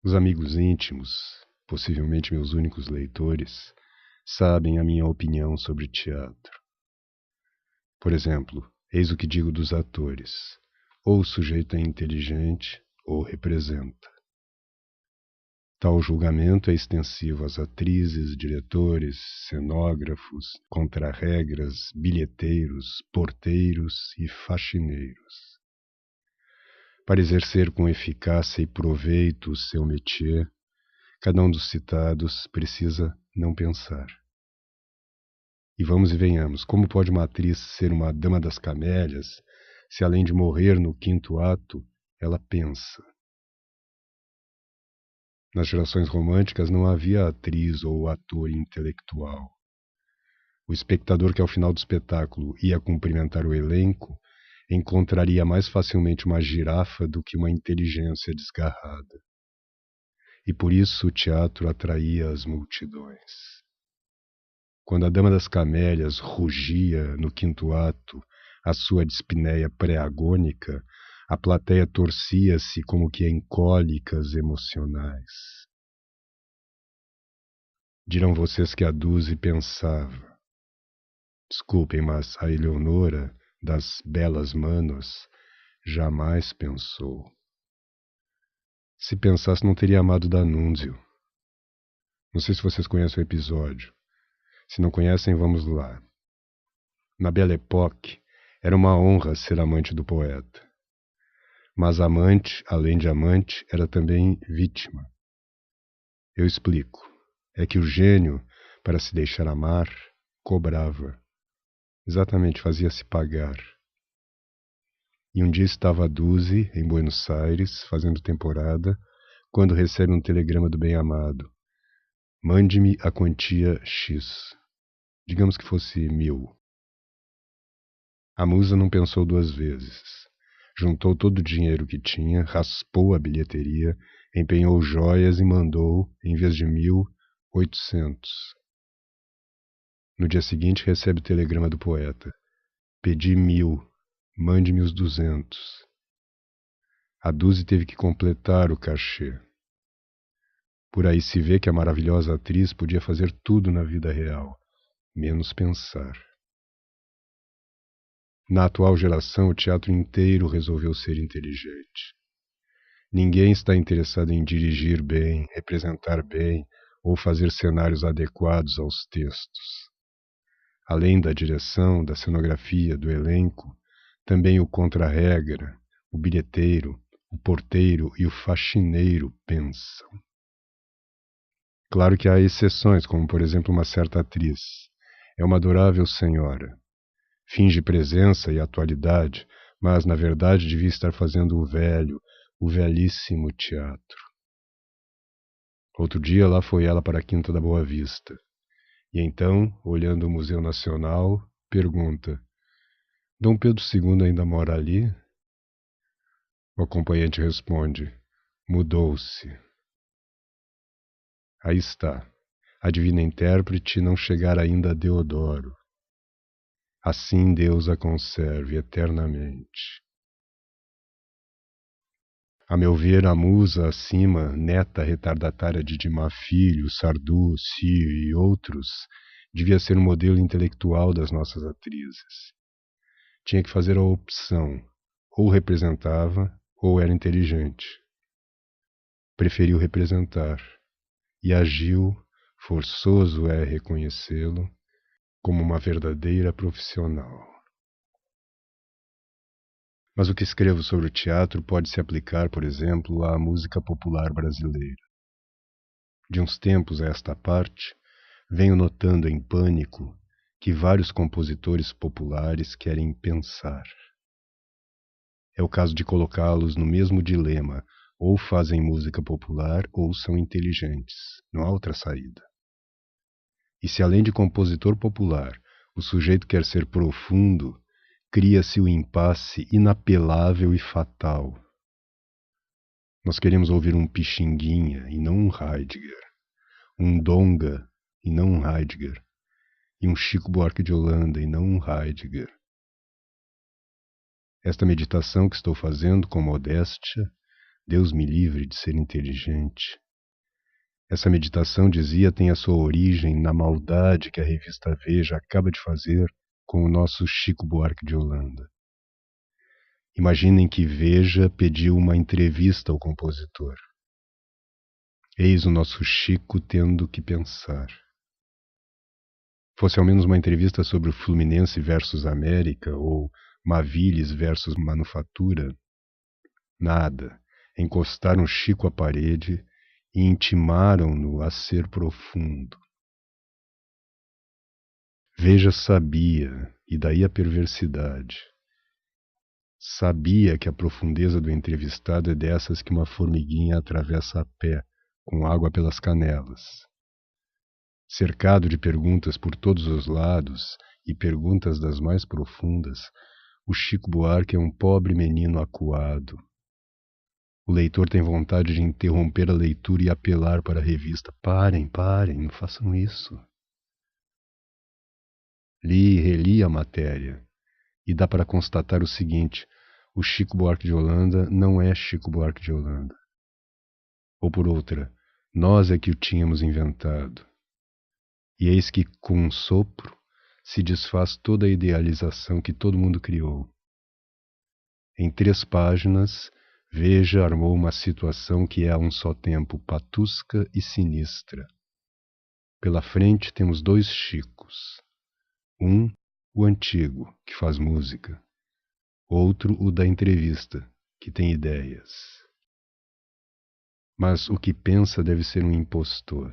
Os amigos íntimos, possivelmente meus únicos leitores, sabem a minha opinião sobre teatro. Por exemplo, eis o que digo dos atores. Ou o sujeito é inteligente, ou representa. Tal julgamento é extensivo às atrizes, diretores, cenógrafos, contrarregras, bilheteiros, porteiros e faxineiros. Para exercer com eficácia e proveito o seu métier, cada um dos citados precisa não pensar. E vamos e venhamos, como pode uma atriz ser uma dama das camélias, se além de morrer no quinto ato, ela pensa? Nas gerações românticas não havia atriz ou ator intelectual. O espectador que ao final do espetáculo ia cumprimentar o elenco encontraria mais facilmente uma girafa do que uma inteligência desgarrada. E por isso o teatro atraía as multidões. Quando a Dama das Camélias rugia no quinto ato a sua dispneia pré-agônica, a plateia torcia-se como que em cólicas emocionais. Dirão vocês que a Duzi pensava. Desculpem, mas a Eleonora, das belas manos, jamais pensou. Se pensasse, não teria amado D'Annunzio. Não sei se vocês conhecem o episódio. Se não conhecem, vamos lá. Na Belle Époque, era uma honra ser amante do poeta. Mas amante, além de amante, era também vítima. Eu explico. É que o gênio, para se deixar amar, cobrava. Exatamente, fazia-se pagar. E um dia estava a Duzi, em Buenos Aires, fazendo temporada, quando recebe um telegrama do bem-amado. Mande-me a quantia X. Digamos que fosse 1.000. A musa não pensou duas vezes. Juntou todo o dinheiro que tinha, raspou a bilheteria, empenhou joias e mandou, em vez de 1.000, 800. No dia seguinte recebe o telegrama do poeta. Pedi 1.000, mande-me os 200. A Duzi teve que completar o cachê. Por aí se vê que a maravilhosa atriz podia fazer tudo na vida real, menos pensar. Na atual geração, o teatro inteiro resolveu ser inteligente. Ninguém está interessado em dirigir bem, representar bem ou fazer cenários adequados aos textos. Além da direção, da cenografia, do elenco, também o contra-regra, o bilheteiro, o porteiro e o faxineiro pensam. Claro que há exceções, como por exemplo uma certa atriz. É uma adorável senhora. Finge presença e atualidade, mas na verdade devia estar fazendo o velhíssimo teatro. Outro dia lá foi ela para a Quinta da Boa Vista. E então, olhando o Museu Nacional, pergunta: Dom Pedro II ainda mora ali? O acompanhante responde: mudou-se. Aí está. A divina intérprete não chegara ainda a Deodoro. Assim Deus a conserve eternamente. A meu ver, a musa acima, neta retardatária de Dimar Filho, Sardou, Cio e outros, devia ser um modelo intelectual das nossas atrizes. Tinha que fazer a opção, ou representava, ou era inteligente. Preferiu representar, e agiu, forçoso é reconhecê-lo, como uma verdadeira profissional. Mas o que escrevo sobre o teatro pode se aplicar, por exemplo, à música popular brasileira. De uns tempos a esta parte, venho notando em pânico que vários compositores populares querem pensar. É o caso de colocá-los no mesmo dilema: ou fazem música popular ou são inteligentes. Não há outra saída. E se além de compositor popular, o sujeito quer ser profundo, cria-se o impasse inapelável e fatal. Nós queremos ouvir um Pixinguinha e não um Heidegger, um Donga e não um Heidegger, e um Chico Buarque de Holanda e não um Heidegger. Esta meditação que estou fazendo com modéstia Deus me livre de ser inteligente. Essa meditação, dizia, tem a sua origem na maldade que a revista Veja acaba de fazer com o nosso Chico Buarque de Holanda. Imaginem que Veja pediu uma entrevista ao compositor. Eis o nosso Chico tendo que pensar. Fosse ao menos uma entrevista sobre o Fluminense versus América ou Maviles versus Manufatura. Nada. Encostaram Chico à parede e intimaram-no a ser profundo. Veja sabia, e daí a perversidade. Sabia que a profundeza do entrevistado é dessas que uma formiguinha atravessa a pé, com água pelas canelas. Cercado de perguntas por todos os lados, e perguntas das mais profundas, o Chico Buarque é um pobre menino acuado. O leitor tem vontade de interromper a leitura e apelar para a revista. Parem, não façam isso. Li e reli a matéria, e dá para constatar o seguinte: o Chico Buarque de Holanda não é Chico Buarque de Holanda. Ou por outra, nós é que o tínhamos inventado. E eis que, com um sopro, se desfaz toda a idealização que todo mundo criou. Em 3 páginas, Veja armou uma situação que é a um só tempo patusca e sinistra. Pela frente temos 2 Chicos. Um, o antigo, que faz música. Outro, o da entrevista, que tem ideias. Mas o que pensa deve ser um impostor.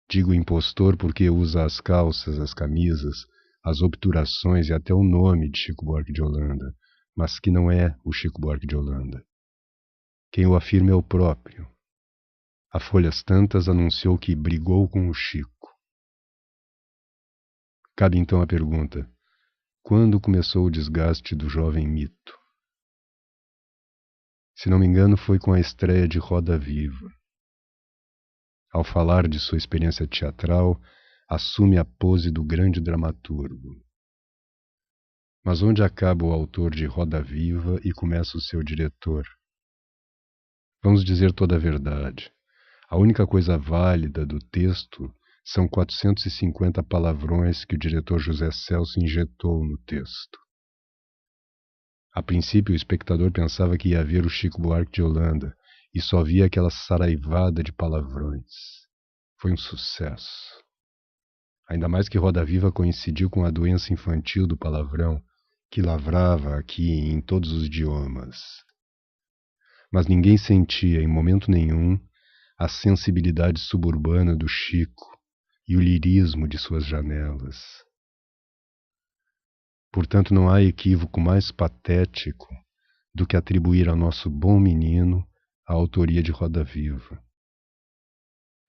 Digo impostor porque usa as calças, as camisas, as obturações e até o nome de Chico Buarque de Holanda, mas que não é o Chico Buarque de Holanda. Quem o afirma é o próprio. A Folhas Tantas anunciou que brigou com o Chico. Cabe então a pergunta: quando começou o desgaste do jovem mito? Se não me engano, foi com a estreia de Roda Viva. Ao falar de sua experiência teatral, assume a pose do grande dramaturgo. Mas onde acaba o autor de Roda Viva e começa o seu diretor? Vamos dizer toda a verdade. A única coisa válida do texto são 450 palavrões que o diretor José Celso injetou no texto. A princípio, o espectador pensava que ia ver o Chico Buarque de Holanda e só via aquela saraivada de palavrões. Foi um sucesso. Ainda mais que Roda Viva coincidiu com a doença infantil do palavrão, que lavrava aqui em todos os idiomas. Mas ninguém sentia, em momento nenhum, a sensibilidade suburbana do Chico e o lirismo de suas janelas. Portanto, não há equívoco mais patético do que atribuir ao nosso bom menino a autoria de Roda Viva.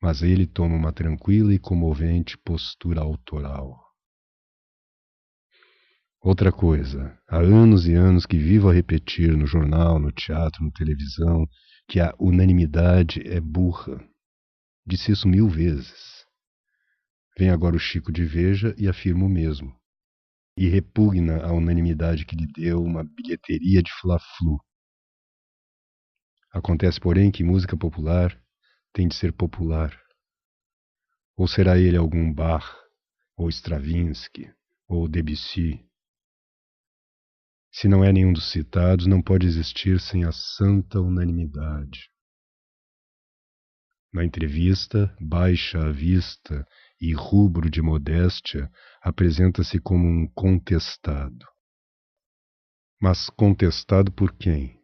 Mas ele toma uma tranquila e comovente postura autoral. Outra coisa, há anos e anos que vivo a repetir no jornal, no teatro, na televisão, que a unanimidade é burra. Disse isso 1000 vezes. Vem agora o Chico de Veja e afirma o mesmo. E repugna a unanimidade que lhe deu uma bilheteria de Fla-Flu. Acontece, porém, que música popular tem de ser popular. Ou será ele algum Bach, ou Stravinsky, ou Debussy? Se não é nenhum dos citados, não pode existir sem a santa unanimidade. Na entrevista, baixa a vista e rubro de modéstia, apresenta-se como um contestado. Mas contestado por quem?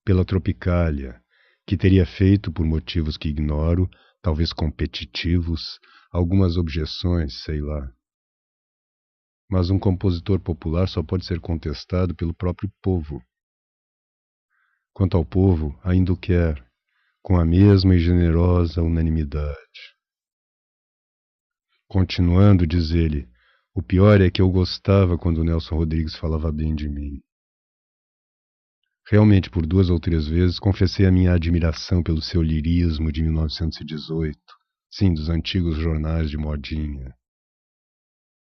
Pela Tropicália, que teria feito, por motivos que ignoro, talvez competitivos, algumas objeções, sei lá. Mas um compositor popular só pode ser contestado pelo próprio povo. Quanto ao povo, ainda o quer, com a mesma e generosa unanimidade. Continuando, diz ele, o pior é que eu gostava quando o Nelson Rodrigues falava bem de mim. Realmente, por 2 ou 3 vezes, confessei a minha admiração pelo seu lirismo de 1918, sim, dos antigos jornais de modinha.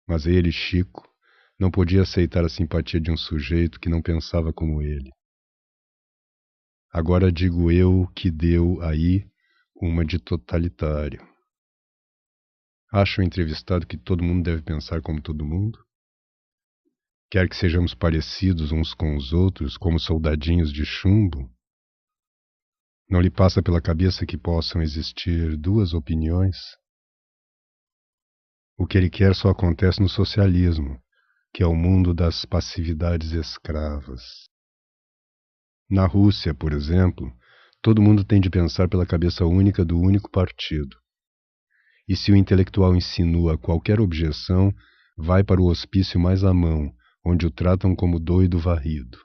Mas ele, Chico, não podia aceitar a simpatia de um sujeito que não pensava como ele. Agora digo eu que deu aí uma de totalitário. Acha o entrevistado que todo mundo deve pensar como todo mundo? Quer que sejamos parecidos uns com os outros, como soldadinhos de chumbo? Não lhe passa pela cabeça que possam existir duas opiniões? O que ele quer só acontece no socialismo, que é o mundo das passividades escravas. Na Rússia, por exemplo, todo mundo tem de pensar pela cabeça única do único partido. E se o intelectual insinua qualquer objeção, vai para o hospício mais à mão, onde o tratam como doido varrido.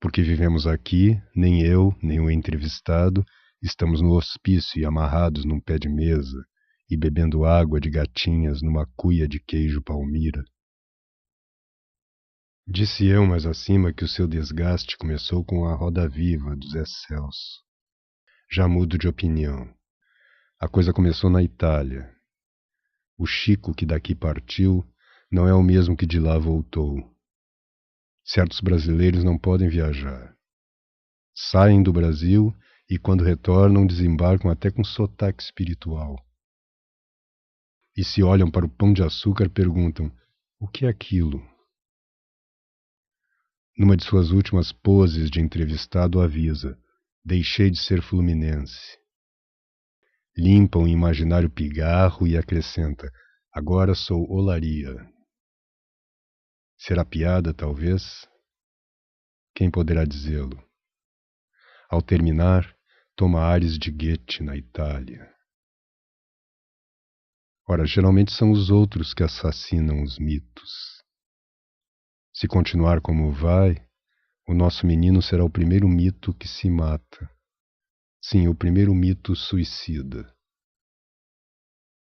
Porque vivemos aqui, nem eu, nem o entrevistado, estamos no hospício e amarrados num pé de mesa, e bebendo água de gatinhas numa cuia de queijo palmira. Disse eu mais acima que o seu desgaste começou com a roda viva do Zé Celso. Já mudo de opinião. A coisa começou na Itália. O Chico que daqui partiu não é o mesmo que de lá voltou. Certos brasileiros não podem viajar. Saem do Brasil e, quando retornam, desembarcam até com sotaque espiritual. E se olham para o Pão de Açúcar, perguntam: o que é aquilo? Numa de suas últimas poses de entrevistado, avisa: deixei de ser fluminense. Limpa um imaginário pigarro e acrescenta: agora sou olaria. Será piada, talvez? Quem poderá dizê-lo? Ao terminar, toma ares de Goethe na Itália. Ora, geralmente são os outros que assassinam os mitos. Se continuar como vai, o nosso menino será o primeiro mito que se mata. Sim, o primeiro mito suicida.